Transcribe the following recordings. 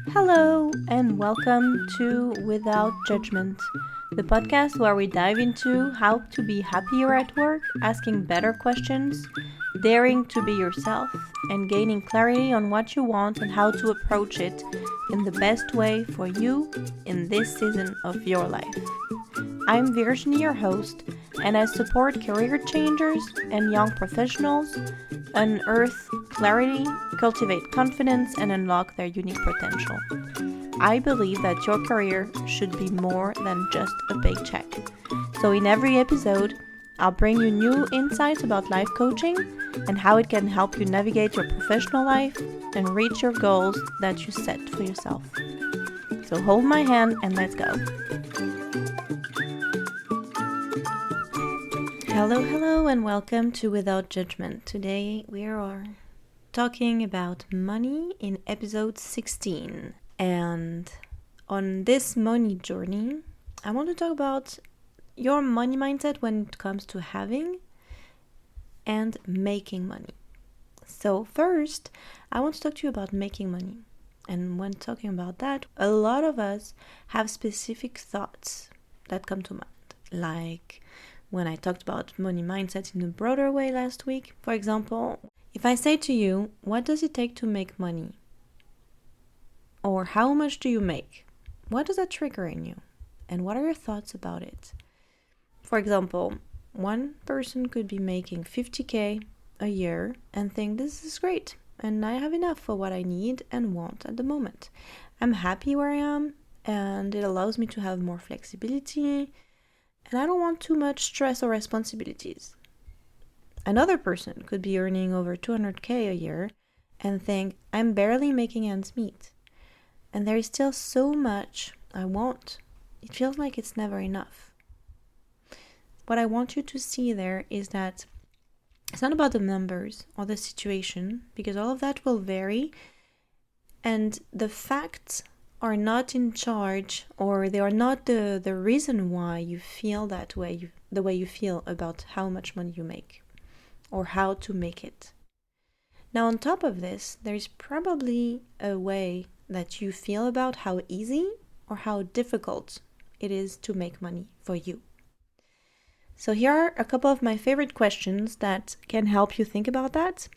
Hello, and welcome to Without Judgment, the podcast where we dive into how to be happier at work, asking better questions, daring to be yourself, and gaining clarity on what you want and how to approach it in the best way for you in this season of your life. I'm Virginie, your host, and I support career changers and young professionals unearth clarity, cultivate confidence, and unlock their unique potential. I believe that your career should be more than just a paycheck. So in every episode, I'll bring you new insights about life coaching and how it can help you navigate your professional life and reach your goals that you set for yourself. So hold my hand and let's go. Hello, and welcome to Without Judgment. Today we are talking about money in episode 16. And on this money journey, I want to talk about your money mindset when it comes to having and making money. So first, I want to talk to you about making money. And when talking about that, a lot of us have specific thoughts that come to mind. Like when I talked about money mindset in a broader way last week. For example, if I say to you, what does it take to make money? Or how much do you make? What does that trigger in you? And what are your thoughts about it? For example, one person could be making 50K a year and think this is great and I have enough for what I need and want at the moment. I'm happy where I am and it allows me to have more flexibility and I don't want too much stress or responsibilities. Another person could be earning over 200K a year and think I'm barely making ends meet. And there is still so much I want. It feels like it's never enough. What I want you to see there is that it's not about the numbers or the situation, because all of that will vary. And the facts are not in charge, or they are not the reason why you feel that way, the way you feel about how much money you make or how to make it. Now, on top of this, there is probably a way that you feel about how easy or how difficult it is to make money for you. So here are a couple of my favorite questions that can help you think about that.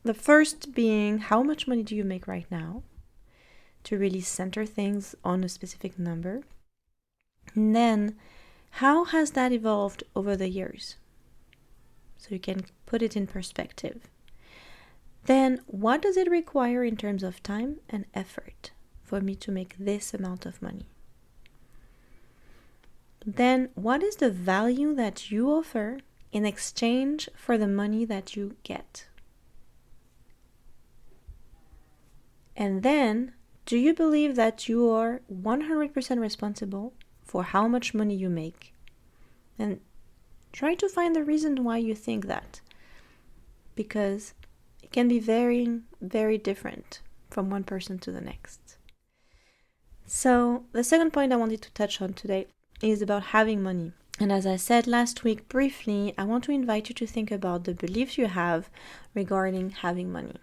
The first being, how much money do you make right now? To really center things on a specific number. And then, how has that evolved over the years? So you can put it in perspective. Then, what does it require in terms of time and effort for me to make this amount of money? Then, what is the value that you offer in exchange for the money that you get? And then, do you believe that you are 100% responsible for how much money you make? And try to find the reason why you think that. Because it can be very, very different from one person to the next. So, the second point I wanted to touch on today is about having money. And as I said last week briefly, I want to invite you to think about the beliefs you have regarding having money.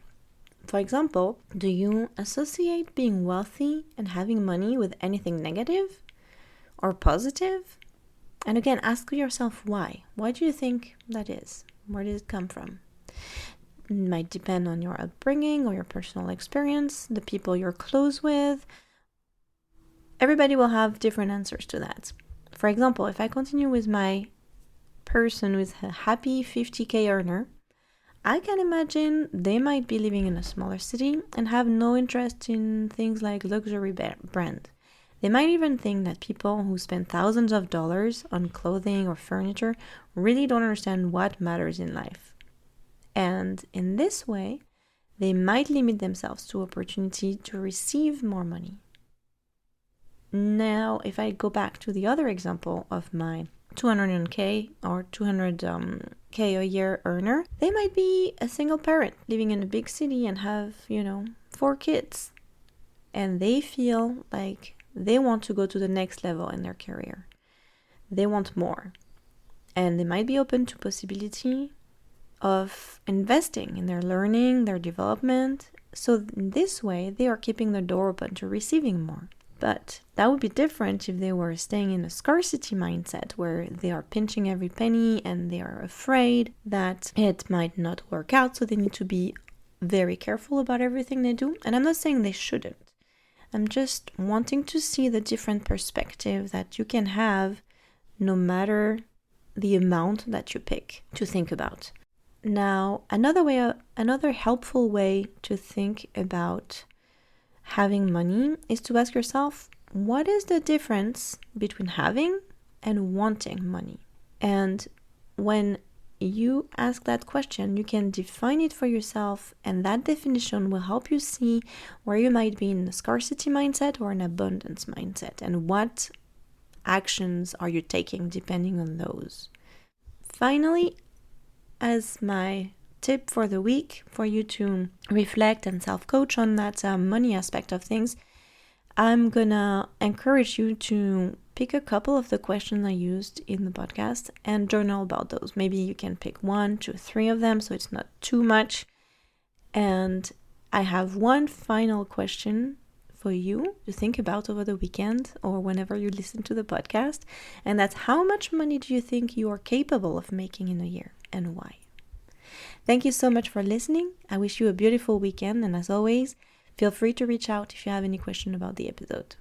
For example, do you associate being wealthy and having money with anything negative or positive? And again, ask yourself why. Why do you think that is? Where does it come from? It might depend on your upbringing or your personal experience, the people you're close with. Everybody will have different answers to that. For example, if I continue with my person who is a happy 50K earner, I can imagine they might be living in a smaller city and have no interest in things like luxury brand. They might even think that people who spend thousands of dollars on clothing or furniture really don't understand what matters in life. And in this way, they might limit themselves to opportunity to receive more money. Now, if I go back to the other example of my 200K or 200K a year earner, they might be a single parent living in a big city and have, 4 kids. And they feel like they want to go to the next level in their career. They want more. And they might be open to possibility of investing in their learning, their development, So in this way, they are keeping the door open to receiving more. But that would be different if they were staying in a scarcity mindset where they are pinching every penny and they are afraid that it might not work out, so they need to be very careful about everything they do. And I'm not saying they shouldn't. I'm just wanting to see the different perspective that you can have no matter the amount that you pick to think about. Now, another helpful way to think about having money is to ask yourself, what is the difference between having and wanting money? And when you ask that question, you can define it for yourself, and that definition will help you see where you might be in a scarcity mindset or an abundance mindset, and what actions are you taking depending on those. Finally, as my tip for the week for you to reflect and self-coach on that money aspect of things, I'm gonna encourage you to pick a couple of the questions I used in the podcast and journal about those. Maybe you can pick 1, 2, 3 of them so it's not too much. And I have one final question for you to think about over the weekend or whenever you listen to the podcast, and that's, how much money do you think you are capable of making in a year and why? Thank you so much for listening. I wish you a beautiful weekend, and as always, feel free to reach out if you have any question about the episode.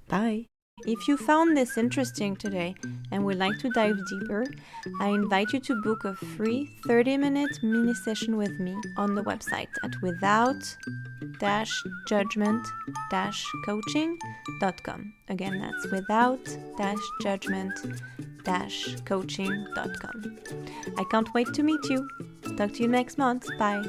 Bye! If you found this interesting today and would like to dive deeper, I invite you to book a free 30-minute mini session with me on the website at without-judgment-coaching.com. Again, that's without-judgment-coaching.com. I can't wait to meet you. Talk to you next month. Bye.